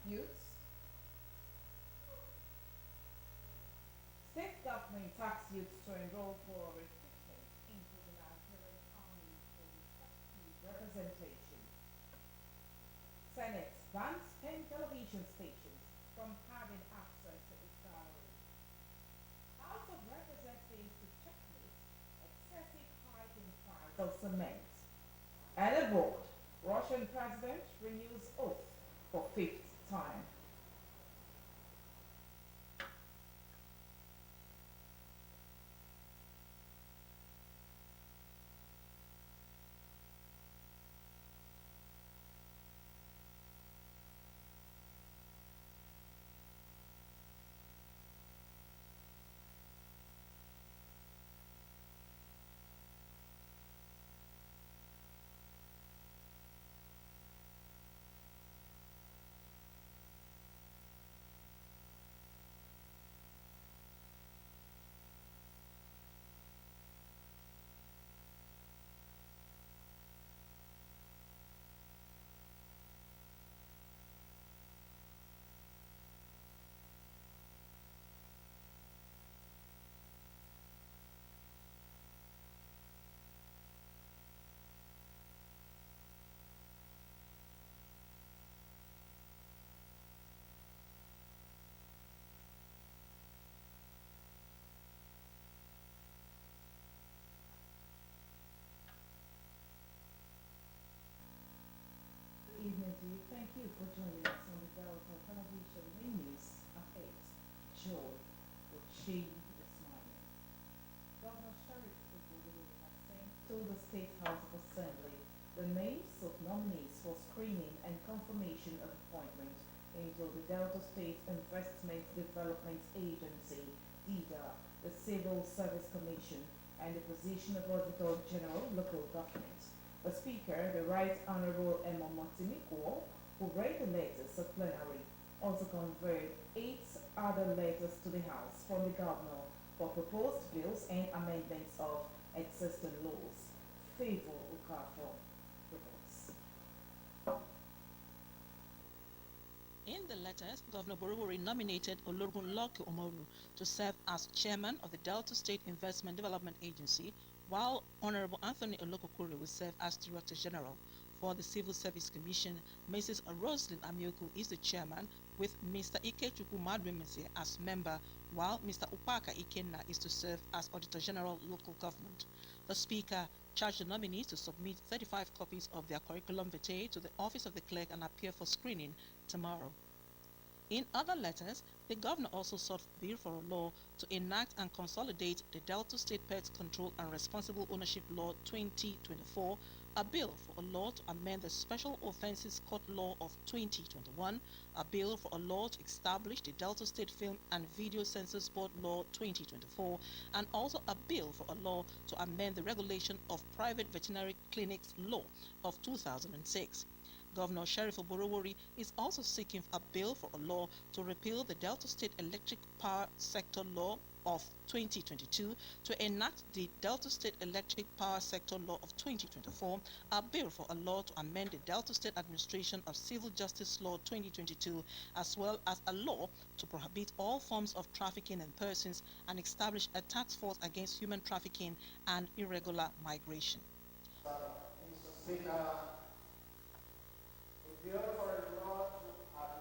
youths. State government tax youths to enroll for recruitment, including Nigerian Army for effective representation. Senate bans 10 television stations from having access to its gallery. House of Representatives to checkmate excessive hike in price of cement. And abroad, Russian president renews oath for fifth time. Good evening to you. Thank you for joining us on the Delta Television News at 8. Joy Uchi is smiling. Governor Sharif Ubulu has sent to the State House of Assembly the names of nominees for screening and confirmation of appointment into the Delta State Investment Development Agency, DIDA, the Civil Service Commission, and the position of Auditor General Local Government. The Speaker, the Right Honorable Emma Motimiko, who read the letters at plenary, also conveyed 8 other letters to the House from the Governor for proposed bills and amendments of existing laws. Favor Okafor reports. In the letters, Governor Borowori nominated Ologun Loki Omoru to serve as chairman of the Delta State Investment Development Agency, while Honorable Anthony Olokokure will serve as Director General. For the Civil Service Commission, Mrs. Roslyn Amioku is the chairman, with Mr. Ikechukwu Madrimese as member, while Mr. Upaka Ikenna is to serve as Auditor General Local Government. The Speaker charged the nominees to submit 35 copies of their curriculum vitae to the Office of the Clerk and appear for screening tomorrow. In other letters, the governor also sought bill for a law to enact and consolidate the Delta State Pest Control and Responsible Ownership Law 2024, a bill for a law to amend the Special Offences Court Law of 2021, a bill for a law to establish the Delta State Film and Video Censors Board Law 2024, and also a bill for a law to amend the Regulation of Private Veterinary Clinics Law of 2006. Governor Sheriff Oborowori is also seeking a bill for a law to repeal the Delta State Electric Power Sector Law of 2022, to enact the Delta State Electric Power Sector Law of 2024, a bill for a law to amend the Delta State Administration of Civil Justice Law 2022, as well as a law to prohibit all forms of trafficking in persons and establish a task force against human trafficking and irregular migration. Mr. Speaker, the bill for a law to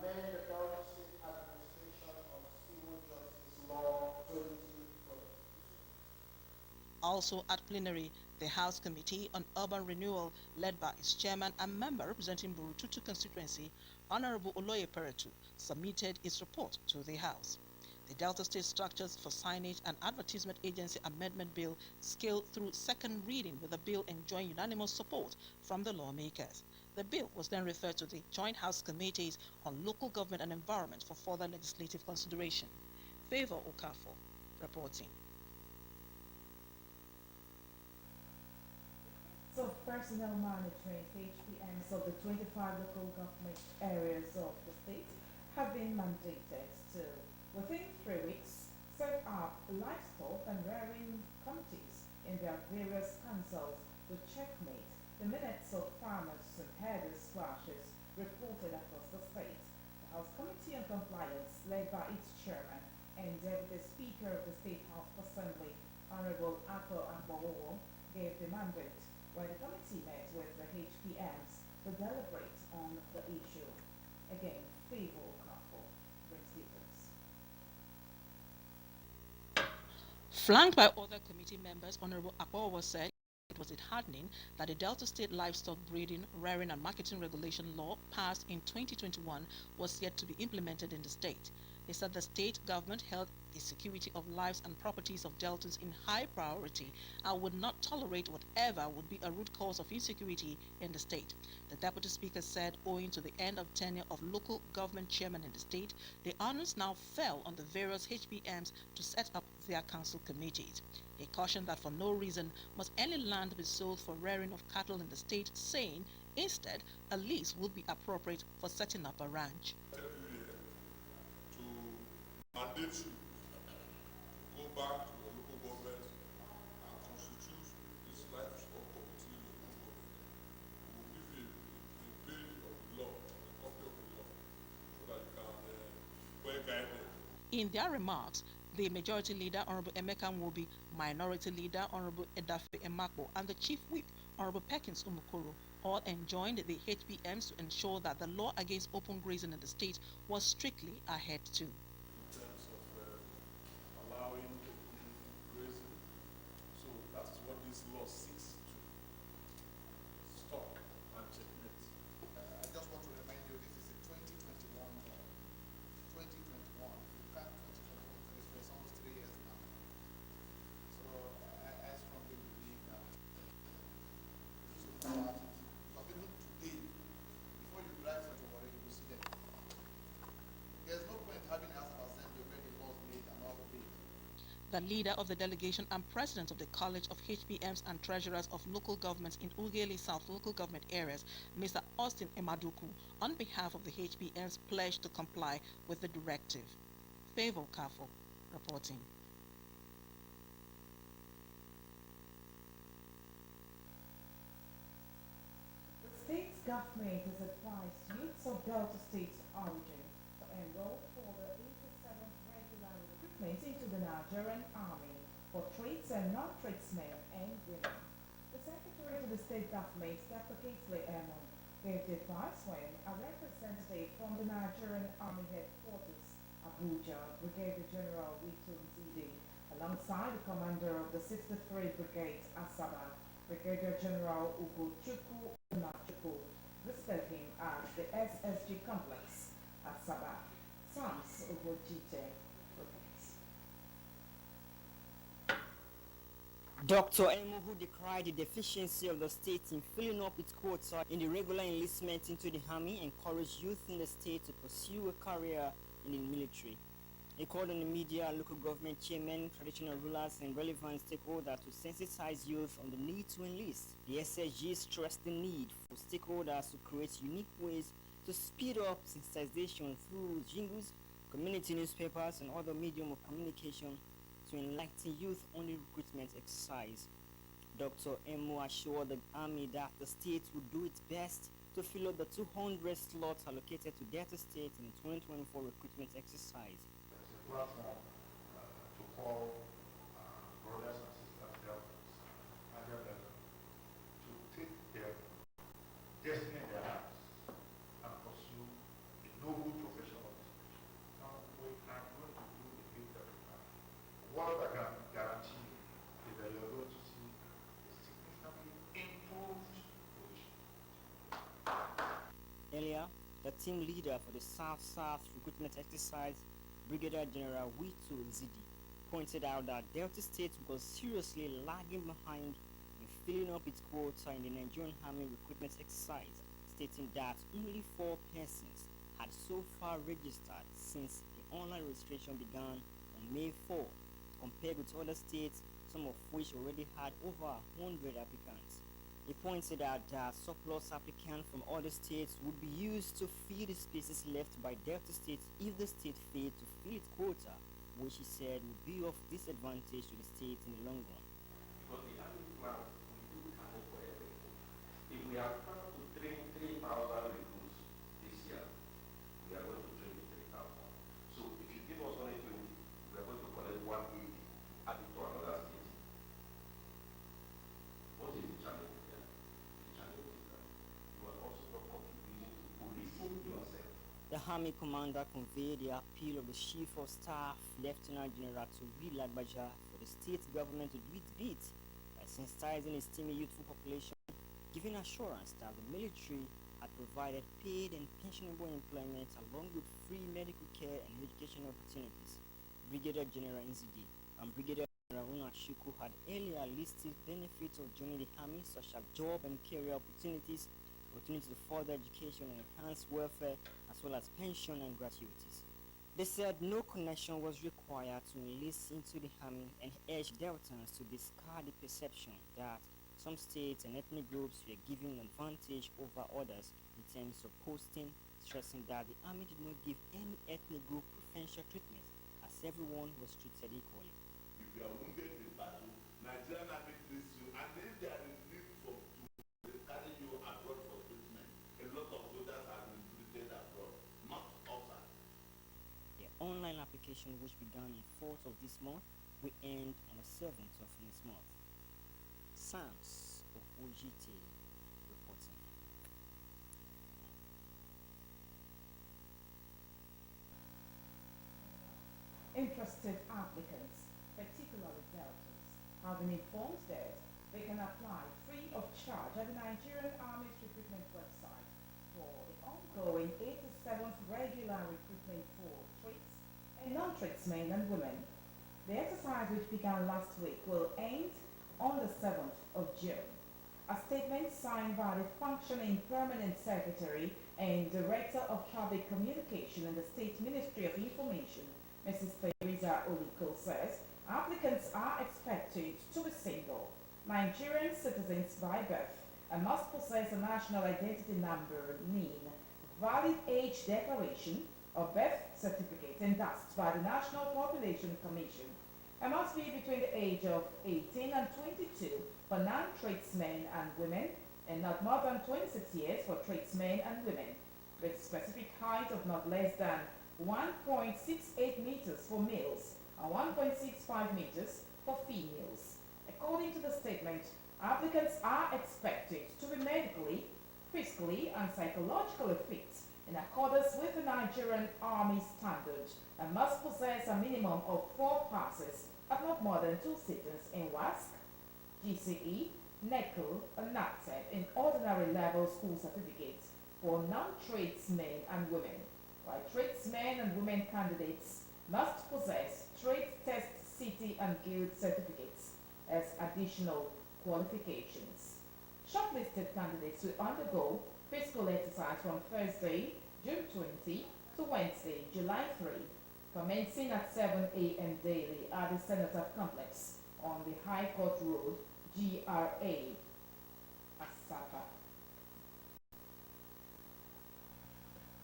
amend the Delta State Administration of Civil Justice Law 2022. Also at plenary, the House Committee on Urban Renewal, led by its chairman and member representing Burututu constituency, Honorable Oloye Peretu, submitted its report to the House. The Delta State Structures for Signage and Advertisement Agency Amendment Bill scaled through second reading, with the bill enjoying unanimous support from the lawmakers. The bill was then referred to the Joint House Committees on Local Government and Environment for further legislative consideration. Favor Okafor reporting. So personnel monitoring HPMs of the 25 local government areas of the state have been mandated to, within 3 weeks, set up livestock and rearing committees in their various councils to checkmate the minutes of farmers and herders clashes reported across the state. The House Committee on Compliance, led by its chairman and Deputy Speaker of the State House Assembly, Honorable Ato Akbawowo, gave the mandate when the committee met with the HPMs to deliberate on the issue. Again, favor couple brings details. Flanked by other committee members, Honorable Akbawowo said it was disheartening that the Delta State Livestock Breeding, Rearing and Marketing Regulation Law passed in 2021 was yet to be implemented in the state. He said the state government held the security of lives and properties of Deltans in high priority and would not tolerate whatever would be a root cause of insecurity in the state. The deputy speaker said owing to the end of tenure of local government chairmen in the state, the honors now fell on the various HPMs to set up their council committees. He cautioned that for no reason must any land be sold for rearing of cattle in the state, saying instead a lease would be appropriate for setting up a ranch. To mandate you go back to the local government and constitute this livestock committee in the local government. We will give you a page of the law, a copy of the law, so that you can well guide them. In their remarks, the Majority Leader, Honorable Emeka Nwobi, Minority Leader, Honorable Edafe Emakbo, and the Chief Whip, Honorable Perkins Umukoro, all enjoined the HPMs to ensure that the law against open grazing in the state was strictly adhered to. In terms of allowing open grazing, so that is what this law seeks to stop and checkmate. I just want to remind you, this is a 2021 law. 2021. You can't 2021 to this place, almost 3 years now. So I strongly believe that we should start it. Because even today, before you drive to Warri, you will see them. There's no point having House of Assembly where the laws made and all obeyed. The leader of the delegation and president of the College of HPMs and Treasurers of Local Governments in Ughelli South Local Government Areas, Mr. Austin Emaduku, on behalf of the HPMs, pledged to comply with the directive. Favor Kafo reporting. The state's government has advised youths of Delta State's origin to enroll for the 87th regular recruitment into the Nigerian Army for trades and non-tradesmen and women. The Secretary of the State Government, Dr. Kingsley Emo, gave the advice when a representative from the Nigerian Army Headquarters, Abuja, Brigadier General Wito Nzide, alongside the commander of the 63rd Brigade, Asaba, Brigadier General Ugochukwu Unachuku, visited him at the SSG complex, Asaba. Sams Ugojite reports. Dr. Emu, who decried the deficiency of the state in filling up its quota in the regular enlistment into the army, encouraged youth in the state to pursue a career in the military. He called on the media, local government chairmen, traditional rulers, and relevant stakeholders to sensitize youth on the need to enlist. The SSG stressed the need for stakeholders to create unique ways to speed up sensitization through jingles, community newspapers, and other medium of communication to enlighten youth on the recruitment exercise. Dr. Emu assured the Army that the state would do its best to fill up the 200 slots allocated to Delta State in the 2024 recruitment exercise. It's a platform to call brothers and sisters Deltas, other than to take their destiny in their hands and pursue a noble profession of education. Now, we are going to do the big that we can. What I can guarantee you is that you are going to see a significantly improved position. Earlier, the team leader for the South-South recruitment exercise, Brigadier General Wito Nzide, pointed out that Delta State was seriously lagging behind in filling up its quota in the Nigerian Army recruitment exercise, stating that only 4 persons had so far registered since the online registration began on May 4, compared with other states, some of which already had over 100 applicants. He pointed out that surplus applicants from other states would be used to fill the spaces left by Delta State if the state failed to fill its quota, which he said would be of disadvantage to the state in the long run. Because the army plan, we do cater for everything. If we have planned to train 3,000 recruits this year, we are going to train Army commander conveyed the appeal of the Chief of Staff, Lieutenant General Tobi Lagbaja, for the state government to do its bit by sensitizing its teeming youthful population, giving assurance that the military had provided paid and pensionable employment along with free medical care and educational opportunities. Brigadier General Nzidi and Brigadier General Unashuku had earlier listed benefits of joining the army, such as job and career opportunities, opportunity to further education and enhance welfare, as well as pension and gratuities. They said no connection was required to enlist into the army and urged Deltans to discard the perception that some states and ethnic groups were given an advantage over others in terms of posting, stressing that the army did not give any ethnic group preferential treatment, as everyone was treated equally. If you are wounded in battle, Nigerian army treats you, and if there is need for to carry you abroad for treatment, a lot of soldiers have been treated abroad, not outside. The online application, which began on 4th of this month, will end on the 7th of next month. Sams of OGT reporting. Interested applicants, particularly Deltas, have been informed that they can apply free of charge at the Nigerian Army's recruitment website for the ongoing 87th regular recruitment for trades and non-tradesmen and women. The exercise, which began last week, will end on the 7th of June. A statement signed by the functioning permanent secretary and director of traffic communication in the State Ministry of Information, Mrs. Teresa Oliko, says applicants are expected to be single, Nigerian citizens by birth, and must possess a national identity number, NIN, valid age declaration or birth certificate endorsed by the National Population Commission, and must be between the age of 18 and 22 for non-tradesmen and women, and not more than 26 years for tradesmen and women, with specific height of not less than 1.68 meters for males and 1.65 meters for females. According to the statement, applicants are expected to be medically, physically, and psychologically fit in accordance with the Nigerian Army standard and must possess a minimum of 4 passes at not more than 2 sittings in WASC, GCE, NECO, and NATEP in ordinary level school certificates for non-tradesmen and women, while tradesmen and women candidates must possess trade test city and guild certificates as additional qualifications. Shortlisted candidates will undergo physical exercise from Thursday, June 20 to Wednesday, July 3, commencing at 7 a.m. daily at the Senator Complex on the High Court Road, GRA, Asaba.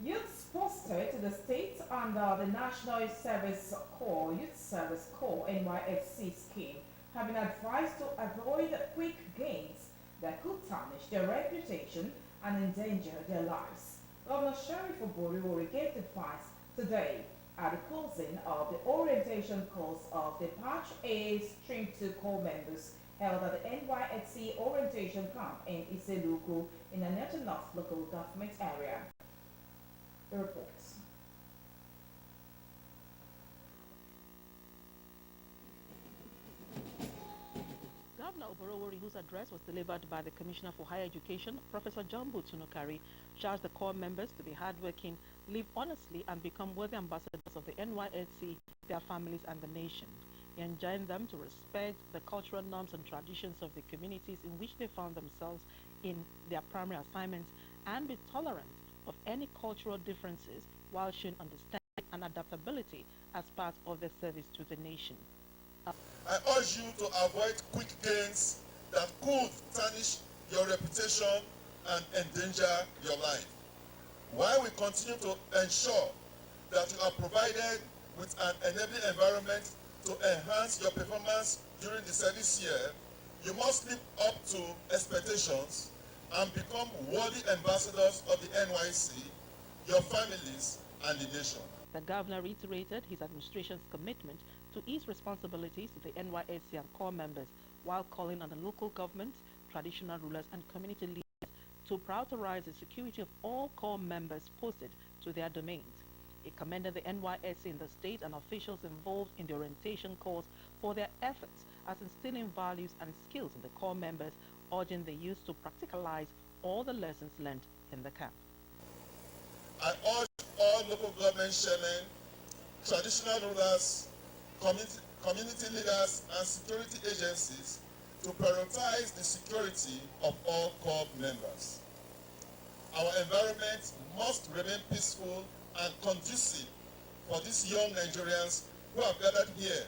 Youths posted to the state under the National Service Corps, Youth Service Corps, NYSC scheme have been advised to avoid quick gains that could tarnish their reputation and endanger their lives. Governor Sheriff Oboriwori gave advice today at the closing of the orientation course of the Patch A Stream 2 Corps members held at the NYSC orientation camp in Iseluku in the Newton North local government area. The reports. Governor Oborowori, whose address was delivered by the Commissioner for Higher Education, Professor John Butunokari, charged the corps members to be hardworking, live honestly, and become worthy ambassadors of the NYSC, their families, and the nation. He enjoined them to respect the cultural norms and traditions of the communities in which they found themselves in their primary assignments and be tolerant of any cultural differences while showing understanding and adaptability as part of their service to the nation. I urge you to avoid quick gains that could tarnish your reputation and endanger your life. While we continue to ensure that you are provided with an enabling environment to enhance your performance during the service year, you must live up to expectations and become worthy ambassadors of the NYSC, your families, and the nation. The governor reiterated his administration's commitment to ease responsibilities to the NYSC and corps members while calling on the local government, traditional rulers, and community leaders to prioritize the security of all corps members posted to their domains. He commended the NYSC in the state and officials involved in the orientation course for their efforts at instilling values and skills in the core members, urging the youth to practicalize all the lessons learned in the camp. I urge all local government chairmen, traditional rulers, community leaders, and security agencies to prioritize the security of all core members. Our environment must remain peaceful and conducive for these young Nigerians who have gathered here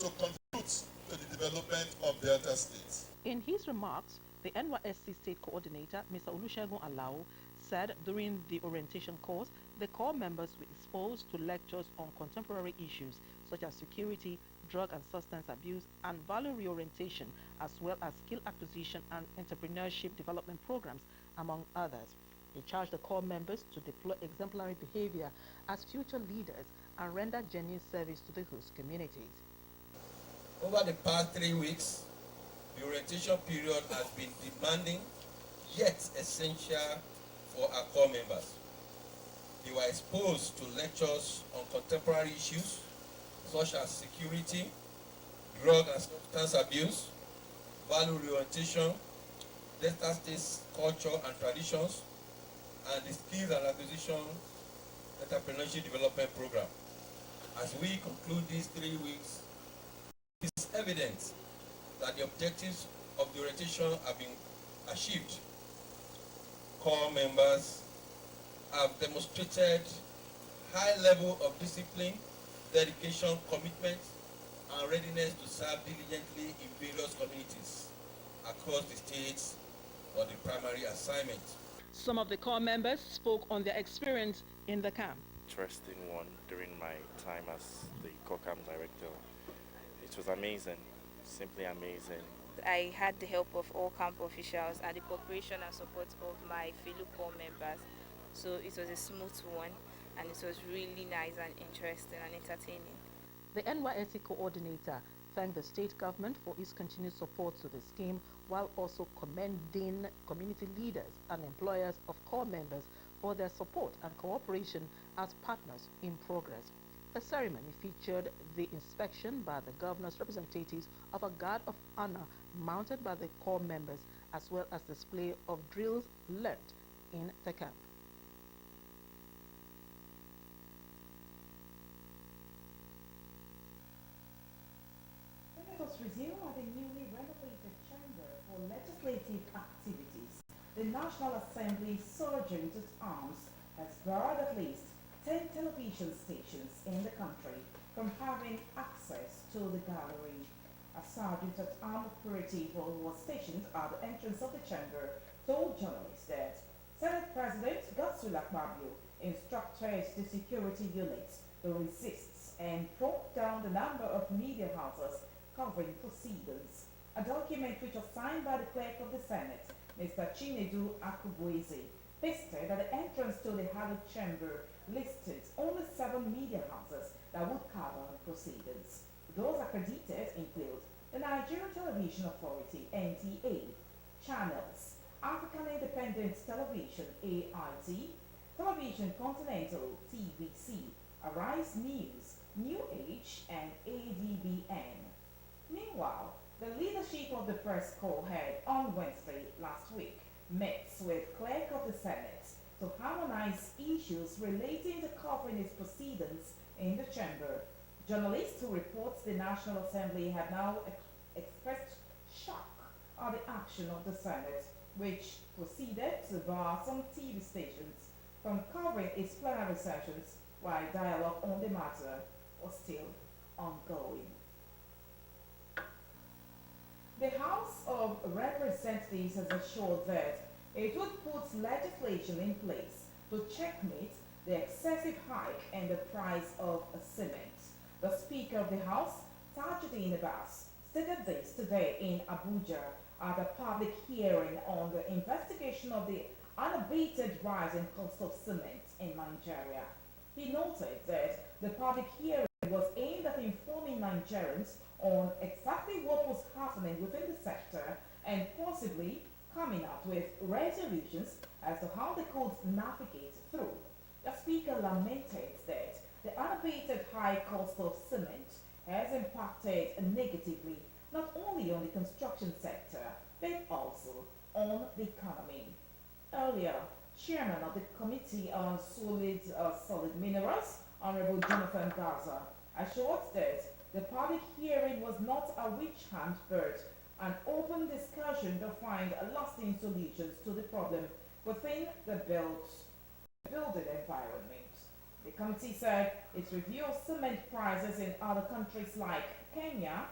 to contribute to the development of Delta State. In his remarks, the NYSC State Coordinator, Mr. Olusegun Alao, said during the orientation course, the core members were exposed to lectures on contemporary issues such as security, drug and substance abuse, and value reorientation, as well as skill acquisition and entrepreneurship development programs, among others. He charged the core members to deploy exemplary behavior as future leaders and render genuine service to the host communities. Over the past 3 weeks, the orientation period has been demanding yet essential for our core members. They were exposed to lectures on contemporary issues such as security, drug and substance abuse, value reorientation, Delta State's culture and traditions, and the Skills and Acquisition Entrepreneurship Development Program. As we conclude these 3 weeks, it is evident that the objectives of the orientation have been achieved. Core members have demonstrated high level of discipline, dedication, commitment, and readiness to serve diligently in various communities across the states on the primary assignment. Some of the core members spoke on their experience in the camp. Interesting one during my time as the core camp director. It was amazing, simply amazing. I had the help of all camp officials and the cooperation and support of my fellow core members. So it was a smooth one, and it was really nice and interesting and entertaining. The NYSC coordinator thanked the state government for its continued support to the scheme, while also commending community leaders and employers of core members for their support and cooperation as partners in progress. The ceremony featured the inspection by the governor's representatives of a guard of honor mounted by the core members, as well as display of drills learned in the camp. Let us resume at the newly renovated chamber for legislative activities. The National Assembly Sergeant at Arms has barred at least 10 television stations in the country from having access to the gallery. A sergeant at arms operative who was stationed at the entrance of the chamber told journalists that Senate President Godswill Akpabio instructed the security units to resist and brought down the number of media houses covering proceedings. A document which was signed by the clerk of the Senate, Mr. Chinedu Akubueze, pasted at the entrance to the hallowed chamber listed only 7 media houses that would cover proceedings. Those accredited include the Nigerian Television Authority, NTA, Channels, African Independent Television, AIT, Television Continental, TVC, Arise News, New Age, and ADBN. Meanwhile, the leadership of the press corps had on Wednesday last week met with clerk of the Senate to harmonize issues relating to covering its proceedings in the chamber. Journalists who report the National Assembly have now expressed shock at the action of the Senate, which proceeded to bar some TV stations from covering its plenary sessions while dialogue on the matter was still ongoing. The House of Representatives has assured that it would put legislation in place to checkmate the excessive hike in the price of cement. The Speaker of the House, Tajuddin Abbas, stated this today in Abuja at a public hearing on the investigation of the unabated rise in cost of cement in Nigeria. He noted that the public hearing was aimed at informing Nigerians on exactly what was happening within the sector and possibly coming up with resolutions as to how they could navigate through. The speaker lamented that the unabated high cost of cement has impacted negatively not only on the construction sector but also on the economy. Earlier, Chairman of the Committee on Solid Minerals, Honorable Jonathan Gaza, assured that the public hearing was not a witch hunt but an open discussion to find lasting solutions to the problem within the building environment. The committee said its review of cement prices in other countries like Kenya,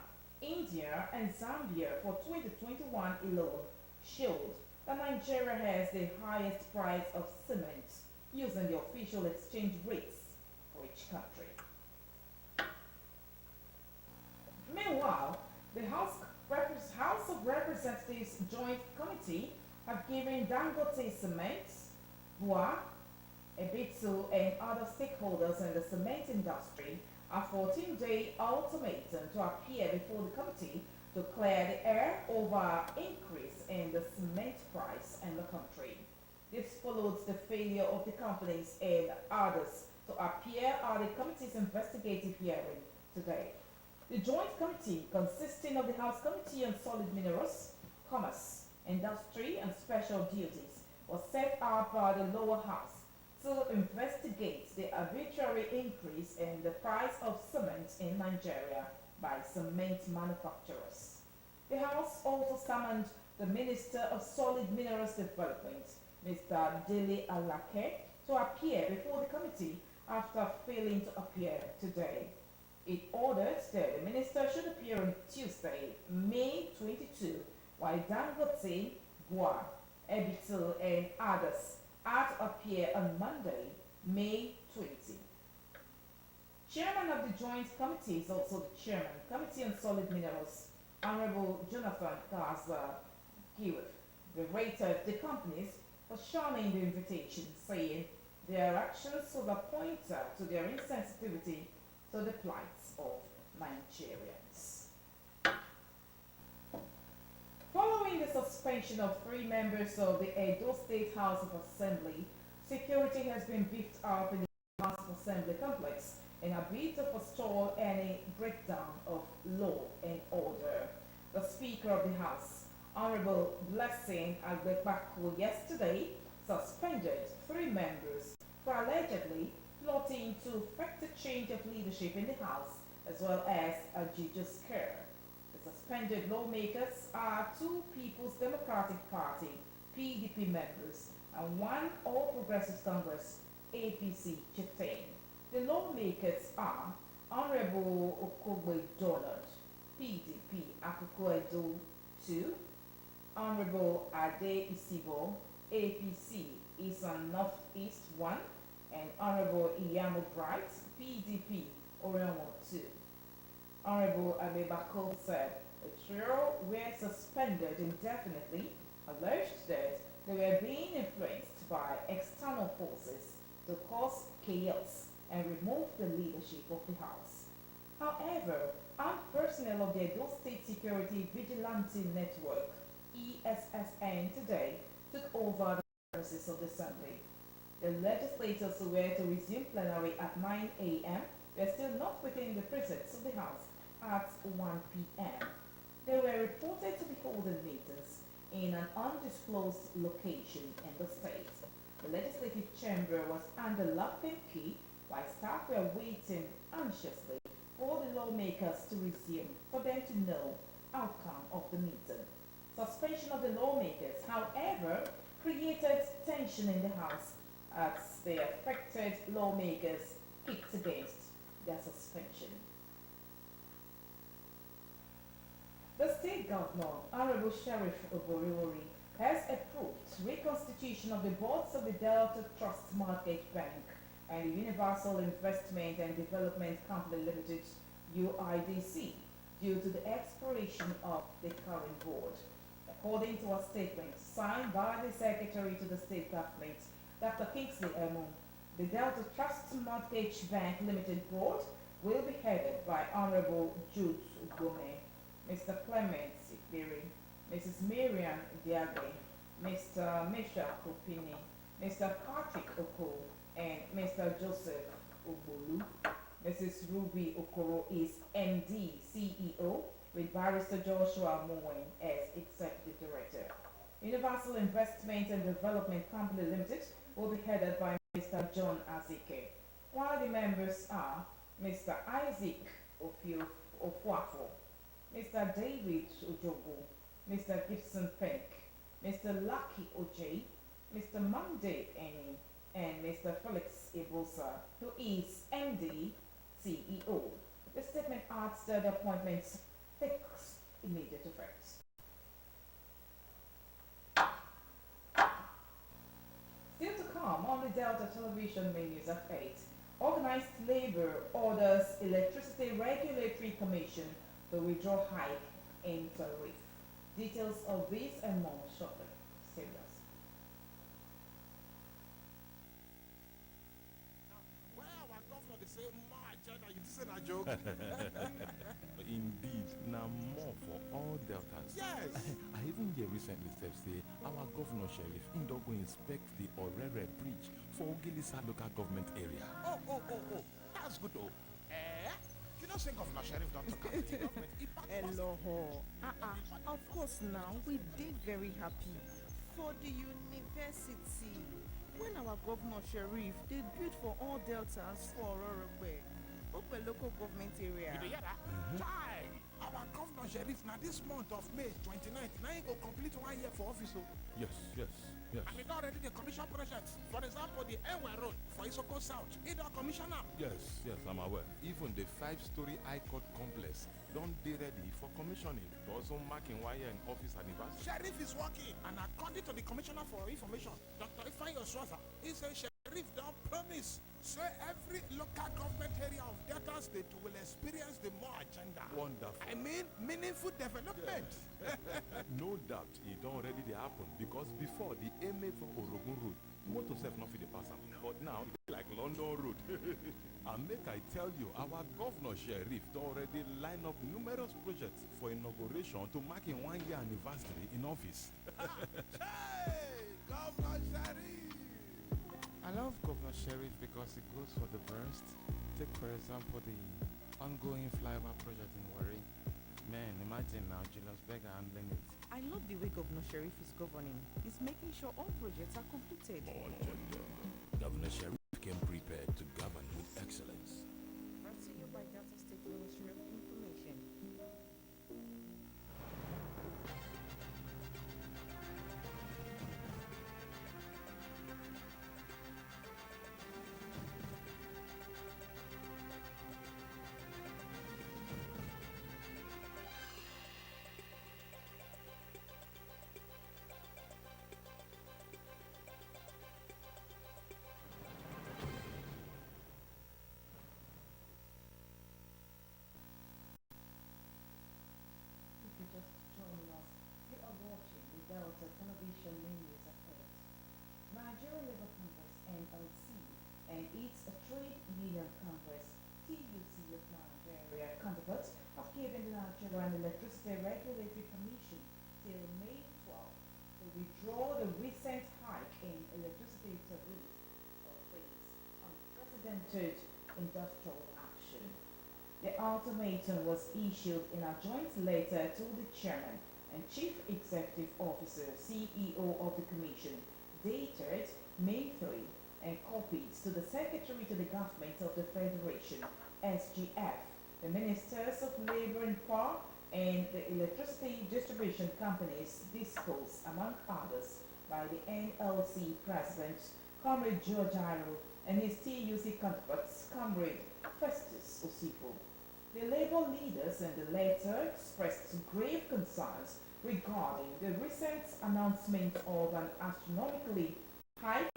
India, and Zambia for 2021 alone showed that Nigeria has the highest price of cement using the official exchange rates for each country. Meanwhile, the House of Representatives Joint Committee have given Dangote Cement, BUA, Ebitsu, and other stakeholders in the cement industry a 14-day ultimatum to appear before the committee to clear the air over increase in the cement price in the country. This follows the failure of the companies and others to appear at the committee's investigative hearing today. The joint committee, consisting of the House Committee on Solid Minerals, Commerce, Industry, and Special Duties, was set up by the lower house to investigate the arbitrary increase in the price of cement in Nigeria by cement manufacturers. The House also summoned the Minister of Solid Minerals Development, Mr. Dele Alake, to appear before the committee after failing to appear today. It ordered that the minister should appear on Tuesday, May 22, while Dangote, BUA, Ebitel, and others are to appear on Monday, May 20. Chairman of the Joint Committee is also the Chairman, Committee on Solid Minerals, Honorable Jonathan Gaza Giwith, berated the companies for shunning the invitation, saying their actions was a pointer to their insensitivity to the plights of Nigerians. Following the suspension of 3 members of the Edo State House of Assembly, security has been beefed up in the House of Assembly complex in a bid to forestall any breakdown of law and order. The Speaker of the House, Honorable Blessing Agbebaku, yesterday suspended 3 members for allegedly plotting to effect a change of leadership in the House as well as a judicial scare. The suspended lawmakers are 2 People's Democratic Party (PDP) members and 1 All Progressives Congress (APC) chieftain. The lawmakers are Honorable Okogbe Donald, PDP, Akoko Edo 2, Honorable Ade Isibo, APC, Eastern Northeast 1, and Honorable Iyamo Bright, PDP, Orionwo 2. Honorable Abebako said the trio were suspended indefinitely, alleged that they were being influenced by external forces to cause chaos and remove the leadership of the House. However, armed personnel of the Edo State Security Vigilante Network, ESSN, today took over the premises of the Assembly. The legislators who were to resume plenary at 9 a.m. were still not within the precincts of the House at 1 p.m. They were reported to be holding meetings in an undisclosed location in the state. The legislative chamber was under lock and key while staff were waiting anxiously for the lawmakers to resume for them to know outcome of the meeting. Suspension of the lawmakers, however, created tension in the House as the affected lawmakers kicked against their suspension. The state governor, Honorable Sheriff Oboriwori, has approved reconstitution of the boards of the Delta Trust Mortgage Bank and the Universal Investment and Development Company Limited, UIDC, due to the expiration of the current board. According to a statement signed by the Secretary to the State Government, Dr. Kingsley Emu, the Delta Trust Mortgage Bank Limited Board will be headed by Honorable Jude Gome, Mr. Clement Sikbiri, Mrs. Miriam Diabe, Mr. Misha Kopini, Mr. Patrick Oko, and Mr. Joseph Ogbolu. Mrs. Ruby Okoro is MD, CEO, with Barrister Joshua Mowen as Executive Director. Universal Investment and Development Company Limited will be headed by Mr. John Azike, while the members are Mr. Isaac Ofuafo, Mr. David Ojogo, Mr. Gibson Pink, Mr. Lucky Oj, Mr. Monday Eni, and Mr. Felix Ibosa, who is MD, CEO. The statement adds that the appointments takes immediate effect. Still to come on the Delta Television main news at 8. Organized labor orders Electricity Regulatory Commission to withdraw hike in tariff. Details of this and more shortly. Stay with us. Well, our governor, they say, my agenda, you say that joke? Indeed, now more for all deltas. Yes. I even hear recently Steph say our governor sheriff Indogo inspect the Orere Bridge for Ogilisa local government area. Oh. That's good, though. You know, say Governor Sheriff don't talk about the government. Hello. Of course now, we did very happy for the university. When our governor Sheriff, they built for all deltas for Ororogbe, Open local government area. You hear that? Chai! Our governor Sheriff, now this month of May 29th, now he go complete 1 year for office. Yes. And he already the commission projects. For example, the Ewe Road for Isoko South. He don't commission now. Yes, I'm aware. Even the 5-story High Court complex don't be ready for commissioning. Also marking 1 year in office anniversary. Sheriff is working, and according to the Commissioner for Information, Dr. Ifeanyi Oswafa, he said Sheriff don't promise. So every local government area of Delta State will experience the more agenda. Wonderful. I mean, meaningful development. Yes. No doubt it don't already happen because before the MA for Orogun Road, motor self not fit the pass am. But now it's like London Road. And make I tell you, our governor Sheriff don already line up numerous projects for inauguration to mark in 1 year anniversary in office. Hey, Governor Sheriff! I love Governor Sheriff because it goes for the best. Take for example the ongoing flyover project in Warri. Man, imagine now Julius Berger handling it. I love the way Governor Sheriff is governing. He's making sure all projects are completed. Governor Sheriff came prepared to govern with excellence. Brought to you by Delta State Ministry of Information. Just joining us, you are watching the Delta Television News at 8. Nigeria Labour Congress NLC and its Trade Union Congress TUC of Nigeria counterparts have given the Nigerian Electricity Regulatory Commission till May 12 to withdraw the recent hike in electricity tariff or face unprecedented industrial action. The ultimatum was issued in a joint letter to the Chairman and Chief Executive Officer CEO of the Commission, dated May 3, and copied to the Secretary to the Government of the Federation, SGF, the Ministers of Labour and Power, and the Electricity Distribution Companies, disposed, among others, by the NLC President, Comrade George Iro, and his TUC counterparts, Comrade Festus Osifo. The Labour leaders in the letter expressed grave concerns regarding the recent announcement of an astronomically hike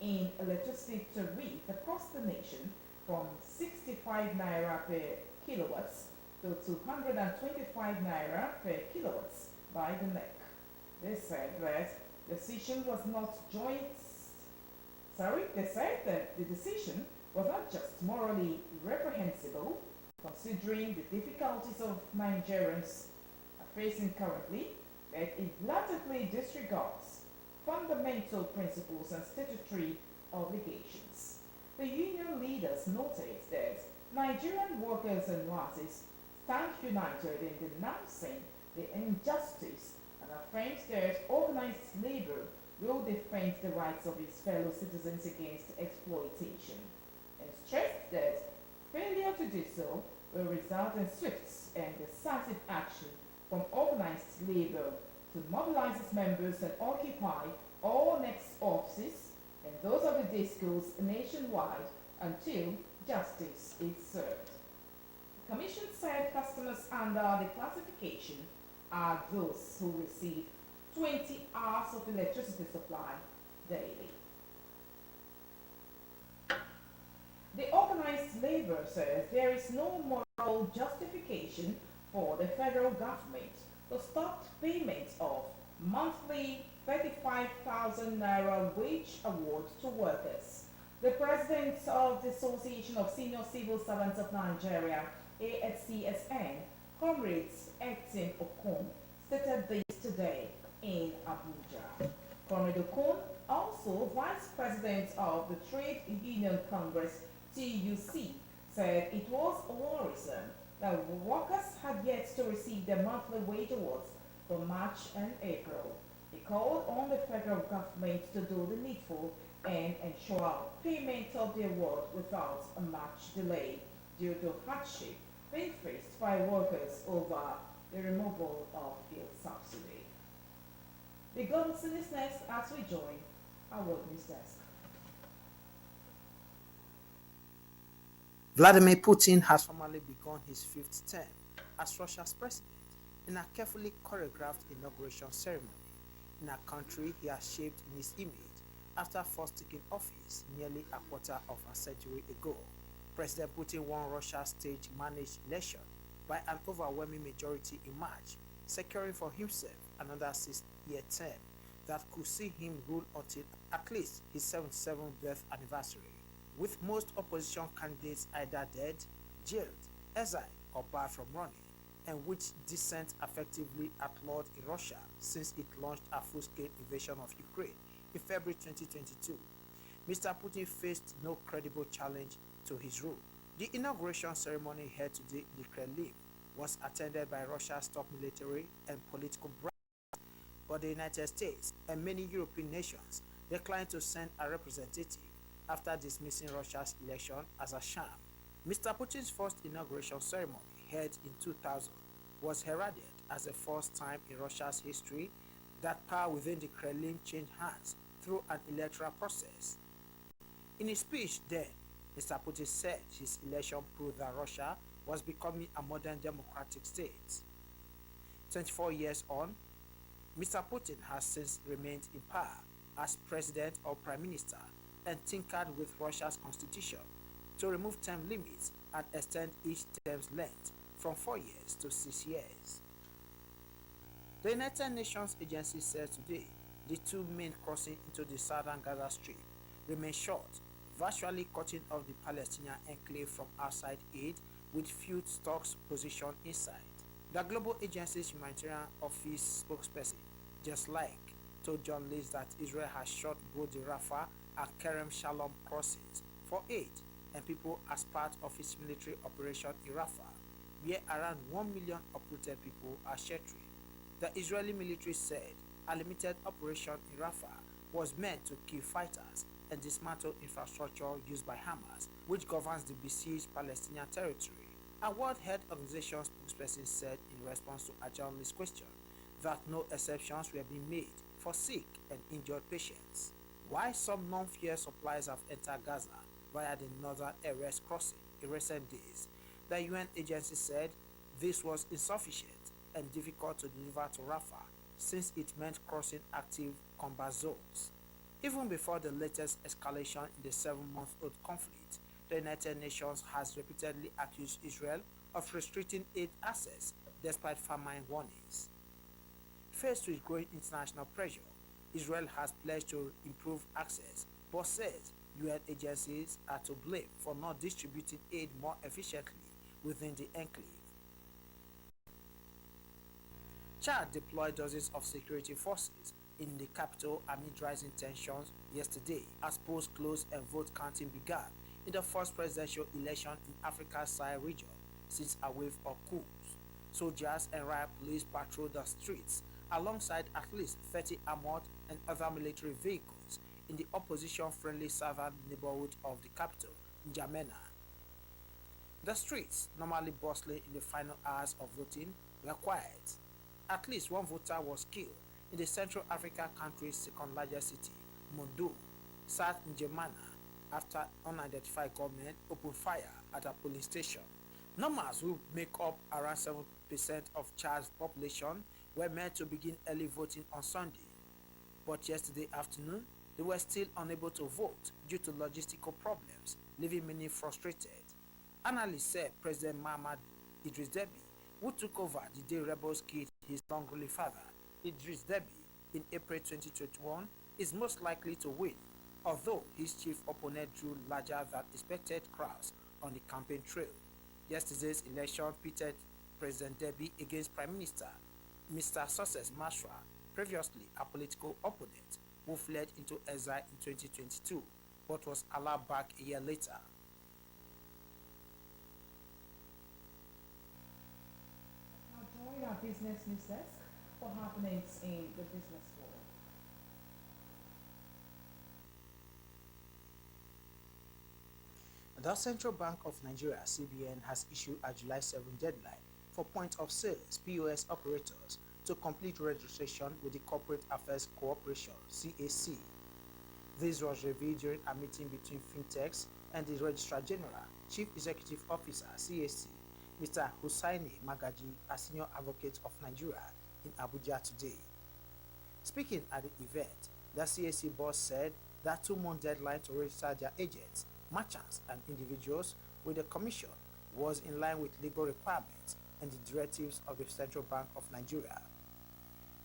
in electricity tariff across the nation from 65 naira per kilowatts to 225 naira per kilowatts by the NEC. They said that the decision was not they said that the decision was not just morally reprehensible, considering the difficulties of Nigerians are facing currently, but it blatantly disregards fundamental principles and statutory obligations. The union leaders noted that Nigerian workers and nurses stand united in denouncing the injustice and affirmed that organized labor will defend the rights of its fellow citizens against exploitation, and stressed that failure to do so will result in swift and decisive action from organized labor to mobilize its members and occupy all next offices and those of the discos nationwide until justice is served. The Commission said customers under the classification are those who receive 20 hours of electricity supply daily. The organized labor says there is no moral justification for the federal government to stop payment of monthly 35,000 naira wage award to workers. The president of the Association of Senior Civil Servants of Nigeria, ASCSN, Comrades Etim Okon, stated this today in Abuja. Comrade Okon, also vice president of the Trade Union Congress, TUC, said it was worrisome that workers had yet to receive their monthly wage awards for March and April. He called on the federal government to do the needful and ensure payment of the award without a much delay due to hardship being faced by workers over the removal of fuel subsidy. The government is next as we join our world news desk. Vladimir Putin has formally begun his fifth term as Russia's president in a carefully choreographed inauguration ceremony in a country he has shaped in his image after first taking office nearly a quarter of a century ago. President Putin won Russia's stage-managed election by an overwhelming majority in March, securing for himself another 6-year term that could see him rule until at least his 77th birth anniversary. With most opposition candidates either dead, jailed, exiled, or barred from running, and which dissent effectively outlawed in Russia since it launched a full-scale invasion of Ukraine in February 2022, Mr. Putin faced no credible challenge to his rule. The inauguration ceremony held today in the Kremlin was attended by Russia's top military and political branches, but the United States and many European nations declined to send a representative after dismissing Russia's election as a sham. Mr. Putin's first inauguration ceremony, held in 2000, was heralded as the first time in Russia's history that power within the Kremlin changed hands through an electoral process. In his speech then, Mr. Putin said his election proved that Russia was becoming a modern democratic state. 24 years on, Mr. Putin has since remained in power as president or prime minister and tinkered with Russia's constitution to remove term limits and extend each term's length from 4 years to 6 years. The United Nations agency said today the two main crossings into the southern Gaza Strip remain short, virtually cutting off the Palestinian enclave from outside aid with few stocks positioned inside. The global agency's humanitarian office spokesperson, Just Like, told journalists that Israel has shut both the Rafah and Kerem Shalom crossings for aid and people as part of its military operation in Rafah, where around 1 million uprooted people are sheltering. The Israeli military said a limited operation in Rafah was meant to kill fighters and dismantle infrastructure used by Hamas, which governs the besieged Palestinian territory. A World Health Organization spokesperson said in response to a journalist's question that no exceptions were being made for sick and injured patients. While some non-fuel supplies have entered Gaza via the northern Erez crossing in recent days, the UN agency said this was insufficient and difficult to deliver to Rafah since it meant crossing active combat zones. Even before the latest escalation in the 7-month-old conflict, the United Nations has repeatedly accused Israel of restricting aid access despite famine warnings. Faced with growing international pressure, Israel has pledged to improve access, but says UN agencies are to blame for not distributing aid more efficiently within the enclave. Chad deployed dozens of security forces in the capital amid rising tensions yesterday as polls closed and vote counting began in the first presidential election in Africa's Sahel region since a wave of coups. Soldiers and riot police patrolled the streets alongside at least 30 armored and other military vehicles in the opposition-friendly southern neighborhood of the capital, N'Djamena. The streets, normally bustling in the final hours of voting, were quiet. At least one voter was killed in the Central African country's second-largest city, Mondo, South N'Djamena, after unidentified gunmen opened fire at a polling station. Numbers who make up around 7% of Chad's population were meant to begin early voting on Sunday, but yesterday afternoon they were still unable to vote due to logistical problems, leaving many frustrated. Analysts said President Mahamat Idris Deby, who took over the day rebels killed his long-ruling father, Idris Deby, in April 2021, is most likely to win, although his chief opponent drew larger than expected crowds on the campaign trail. Yesterday's election pitted President Deby against Prime Minister Mr. Success Masra, previously a political opponent who fled into exile in 2022 but was allowed back a year later. Now join our business news desk for happenings in the business world. The Central Bank of Nigeria, CBN, has issued a July 7 deadline for point of sales (POS) operators to complete registration with the Corporate Affairs Corporation (CAC). This was revealed during a meeting between fintechs and the Registrar General, Chief Executive Officer (CAC), Mr. Hussaini Magaji, a senior advocate of Nigeria, in Abuja today. Speaking at the event, the CAC boss said that 2-month deadline to register their agents, merchants, and individuals with the Commission was in line with legal requirements and the directives of the Central Bank of Nigeria.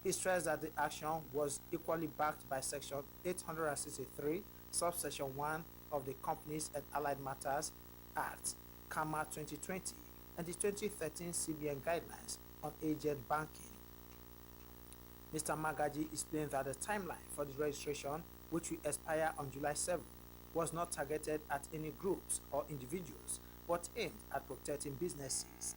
He stressed that the action was equally backed by Section 863, Subsection 1 of the Companies and Allied Matters Act, CAMA 2020, and the 2013 CBN Guidelines on Agent Banking. Mr. Magaji explained that the timeline for the registration, which will expire on July 7, was not targeted at any groups or individuals, but aimed at protecting businesses.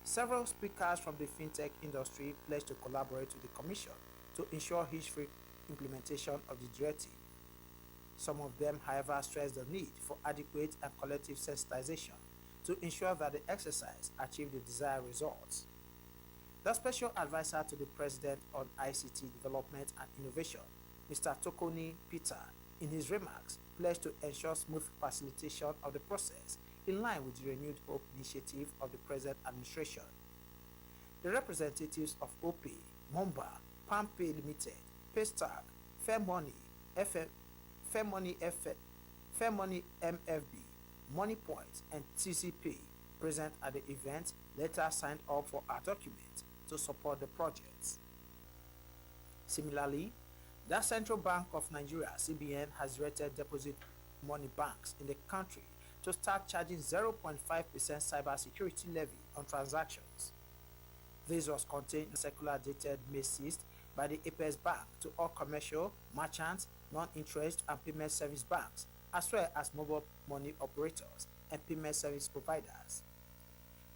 Several speakers from the fintech industry pledged to collaborate with the Commission to ensure hitch-free implementation of the directive. Some of them, however, stressed the need for adequate and collective sensitization to ensure that the exercise achieved the desired results. The Special Advisor to the President on ICT Development and Innovation, Mr. Tokoni Peter, in his remarks, pledged to ensure smooth facilitation of the process in line with the renewed hope initiative of the present administration. The representatives of OPay, Momba, PalmPay Limited, Paystack, Fairmoney, Fairmoney MFB, Moneypoint, and TCP present at the event later signed up for a document to support the projects. Similarly, the Central Bank of Nigeria, CBN, has directed deposit money banks in the country to start charging 0.5% cybersecurity levy on transactions. This was contained in a circular dated May 6th by the Apex Bank to all commercial, merchants, non-interest and payment service banks, as well as mobile money operators and payment service providers.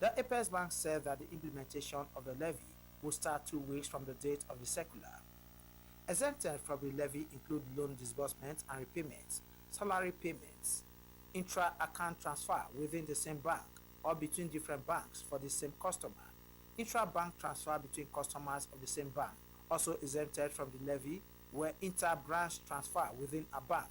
The Apex Bank said that the implementation of the levy will start 2 weeks from the date of the circular. Exempted from the levy include loan disbursements and repayments, salary payments, intra-account transfer within the same bank or between different banks for the same customer, intra-bank transfer between customers of the same bank. Also exempted from the levy were inter-branch transfer within a bank,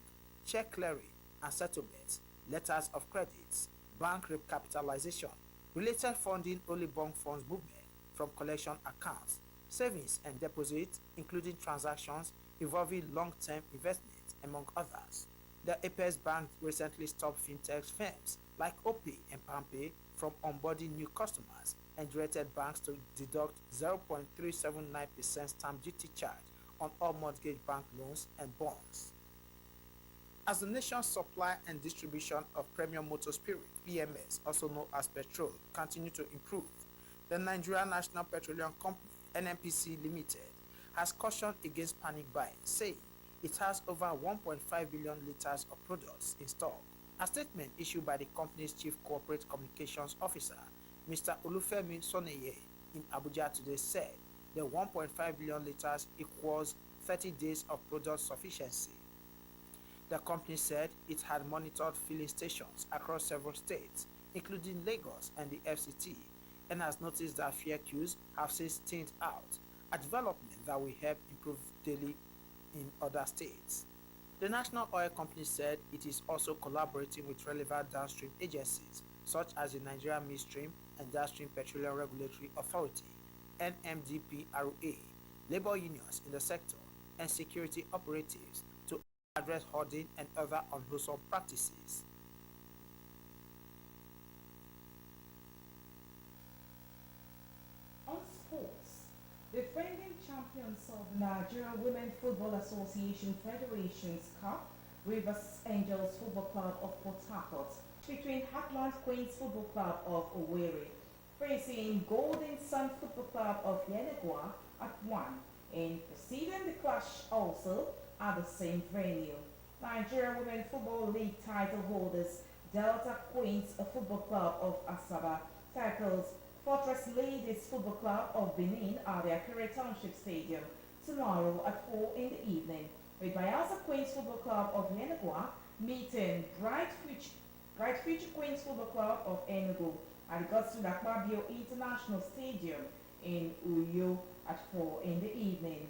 check clearing and settlements, letters of credits, bank recapitalization, related funding only bond funds movement from collection accounts, savings and deposits, including transactions involving long-term investments, among others. The Apex Bank recently stopped fintech firms like OPay and PalmPay from onboarding new customers and directed banks to deduct 0.379% stamp duty charge on all mortgage bank loans and bonds. As the nation's supply and distribution of premium motor spirit, PMS, also known as petrol, continue to improve, the Nigerian National Petroleum Company, NNPC Limited, has cautioned against panic buying, saying it has over 1.5 billion liters of products in stock. A statement issued by the company's chief corporate communications officer, Mr. Olufemi Soneye, in Abuja today said the 1.5 billion liters equals 30 days of product sufficiency. The company said it had monitored filling stations across several states, including Lagos and the FCT, and has noticed that fare queues have since thinned out, a development that will help improve daily in other states. The National Oil Company said it is also collaborating with relevant downstream agencies such as the Nigerian Midstream and Downstream Petroleum Regulatory Authority, NMDPRA, labor unions in the sector, and security operatives to address hoarding and other unwholesome practices. On sports, defending champions of the Nigerian Women Football Association Federation's Cup, Rivers Angels Football Club of Port Harcourt, between Heartland Queens Football Club of Owerri, facing Golden Sun Football Club of Yenegua at 1, and preceding the clash also at the same venue. Nigerian Women Football League title holders Delta Queens Football Club of Asaba tackles Fortress Ladies Football Club of Benin at the Akure Township Stadium tomorrow at 4 in the evening, with Bayelsa Queens Football Club of Yenegua meeting Bright Future Queens Football Club of Enugu at Godswill Akpabio International Stadium in Uyo at 4 in the evening.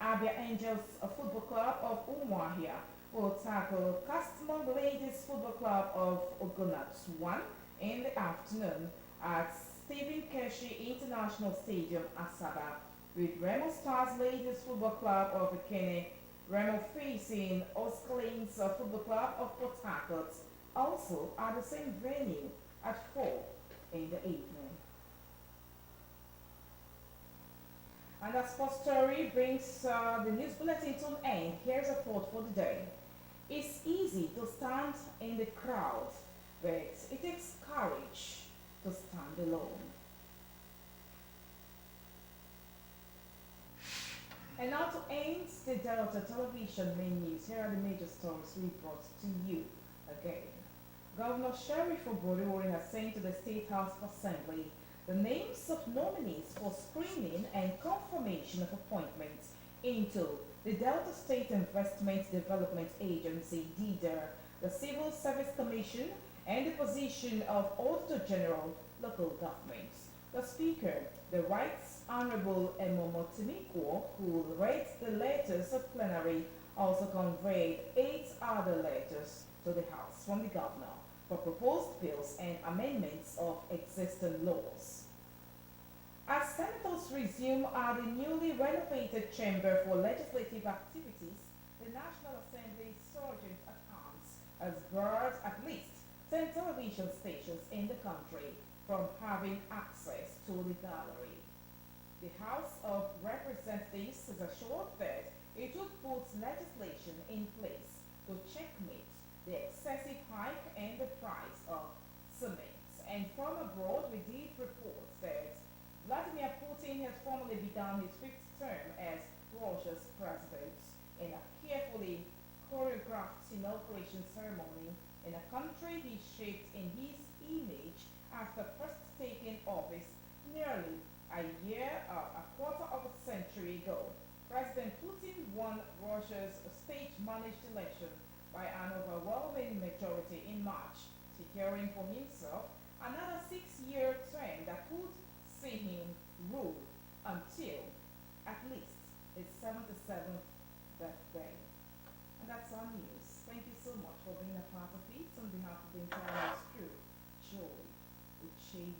Abia Angels Football Club of Umuahia will tackle Castamon Ladies Football Club of Ogonat 1 in the afternoon at Stephen Keshi International Stadium, Asaba, with Remo Stars Ladies Football Club of Ikene, Remo facing Osclanes Football Club of Port Harcourt, also at the same venue at 4 in the evening. And that sports story brings the news bulletin to an end. Here's a thought for the day. It's easy to stand in the crowd, but it takes courage to stand alone. And now to end the Delta Television main news, here are the major stories we brought to you again. Governor Sheriff Oborewori has sent to the State House of Assembly the names of nominees for screening and confirmation of appointments into the Delta State Investment Development Agency, DIDA, the Civil Service Commission, and the position of Auditor General, Local Governments. The Speaker, the Right Honorable Emomo Timiko, who read the letters of plenary, also conveyed 8 other letters to the House from the Governor for proposed bills and amendments of existing laws. As senators resume at the newly renovated Chamber for Legislative Activities, the National Assembly Sergeant at Arms has barred at least 10 television stations in the country from having access to the gallery. The House of Representatives has assured that it would put legislation in place to checkmate the excessive hike in the price of cement. And from abroad, we did report that Vladimir Putin has formally begun his 5th term as Russia's president in a carefully choreographed inauguration ceremony in a country he shaped in his image after first taking office nearly a quarter of a century ago. President Putin won Russia's state-managed election by an overwhelming majority in March, securing for himself another 6-year term that could see him rule until at least his 77th birthday. And that's our news. Thank you so much for being a part of it. On behalf of the entire news crew, Joy Uche